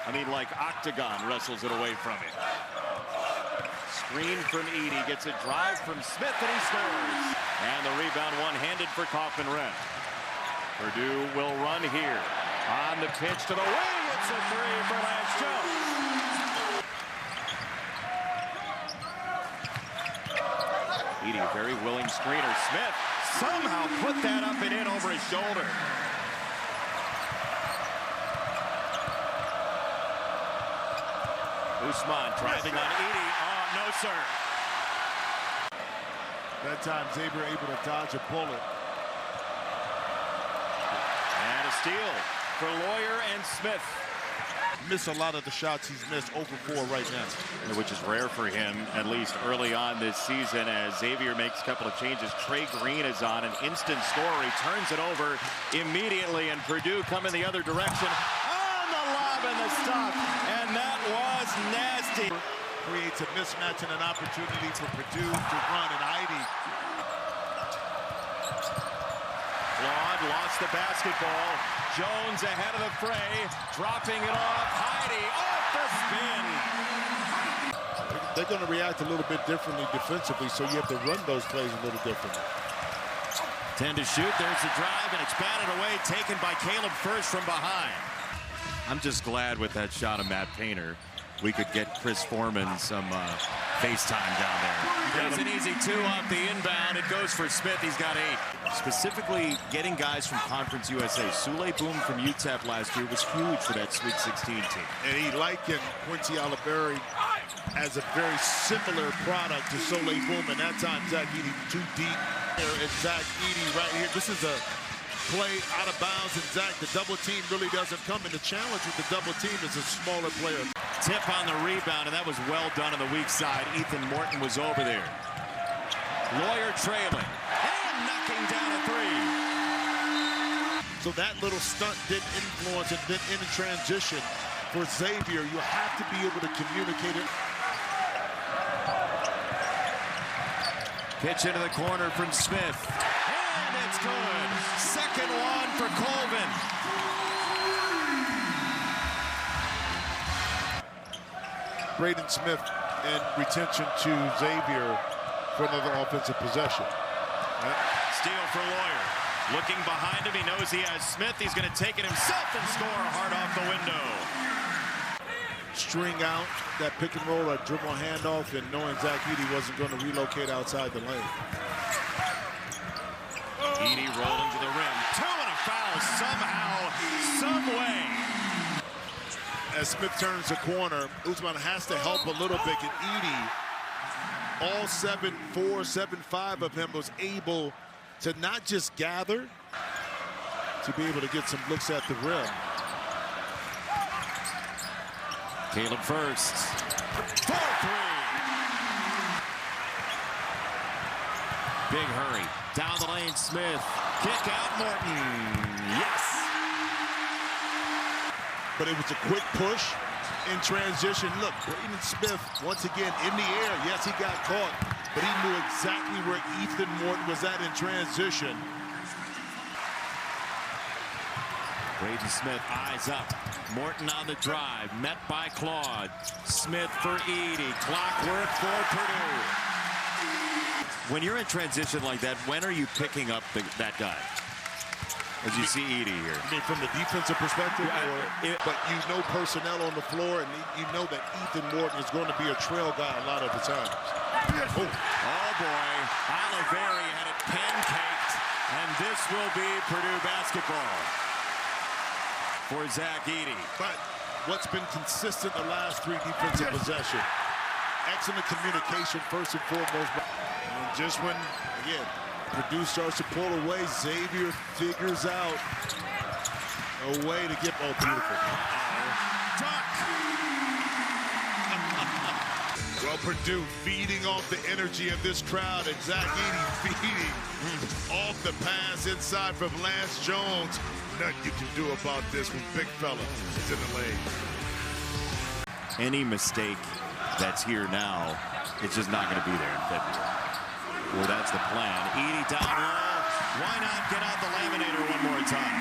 I mean, like Octagon wrestles it away from him. Screen from Edey, gets a drive from Smith, and he scores. And the rebound one-handed for Kaufman-Renn. Purdue will run here. On the pitch to the wing, it's a three for Lance Jones. Edey, a very willing screener. Smith somehow put that up and in over his shoulder. Usman driving on Edey. Oh, no, sir. That time, Xavier able to dodge a bullet. And a steal for Lawyer and Smith. Miss a lot of the shots he's missed, over 4 right now. Which is rare for him, at least early on this season, as Xavier makes a couple of changes. Trey Green is on an instant score. He turns it over immediately, and Purdue coming the other direction. On the lob and the stop, and that was nasty. Creates a mismatch and an opportunity for Purdue to run, and Edey. Claude lost the basketball. Jones ahead of the fray, dropping it off. Edey off the spin. They're going to react a little bit differently defensively, so you have to run those plays a little differently. 10 to shoot. There's the drive, and it's batted away, taken by Caleb First from behind. I'm just glad with that shot of Matt Painter, we could get Chris Foreman some FaceTime down there. There's an easy 2 off the inbound. It goes for Smith. He's got 8. Specifically, getting guys from Conference USA. Sule Boom from UTEP last year was huge for that Sweet 16 team. And he likened Quincy Olivari as a very similar product to Sule Boom. And that time, Zach Edey too deep. There is Zach Edey right here. This is a play out of bounds, and Zach, the double team really doesn't come. And the challenge with the double team is a smaller player. Tip on the rebound, and that was well done on the weak side. Ethan Morton was over there. Lawyer trailing, and knocking down a 3. So that little stunt did influence and then in transition for Xavier. You have to be able to communicate it. Pitch into the corner from Smith. And it's good. Second one for Colvin. Braden Smith and retention to Xavier for another offensive possession. Steal for Lawyer. Looking behind him, he knows he has Smith. He's going to take it himself and score hard off the window. String out that pick and roll, a dribble handoff, and knowing Zach Edey wasn't going to relocate outside the lane. Edey rolling to the rim. 2 and a foul somehow, some way. As Smith turns the corner, Usman has to help a little bit. And Edey, all 7'4", 7'5" of him, was able to not just gather, to be able to get some looks at the rim. Caleb First. 4-3. Big hurry. Down the lane, Smith. Kick out, Morton. Yes. But it was a quick push in transition. Look, Braden Smith, once again, in the air. Yes, he got caught, but he knew exactly where Ethan Morton was at in transition. Braden Smith, eyes up. Morton on the drive, met by Claude. Smith for Edey. Clockwork for Purdue. When you're in transition like that, when are you picking up that guy? As you see Edey here. I mean, from the defensive perspective, but you know personnel on the floor, and you know that Ethan Morton is going to be a trail guy a lot of the times. Oh boy, Olivari had it pancaked, and this will be Purdue basketball for Zach Edey. But what's been consistent the last 3 defensive possessions? Excellent communication first and foremost. And just when, again, Purdue starts to pull away, Xavier figures out a way to get more beautiful. Well, Purdue feeding off the energy of this crowd, and Zach Edey feeding off the pass inside from Lance Jones. Nothing you can do about this when big fella is in the lane. Any mistake that's here now, it's just not going to be there in February. Well, that's the plan. Edey down low. Why not get out the laminator one more time?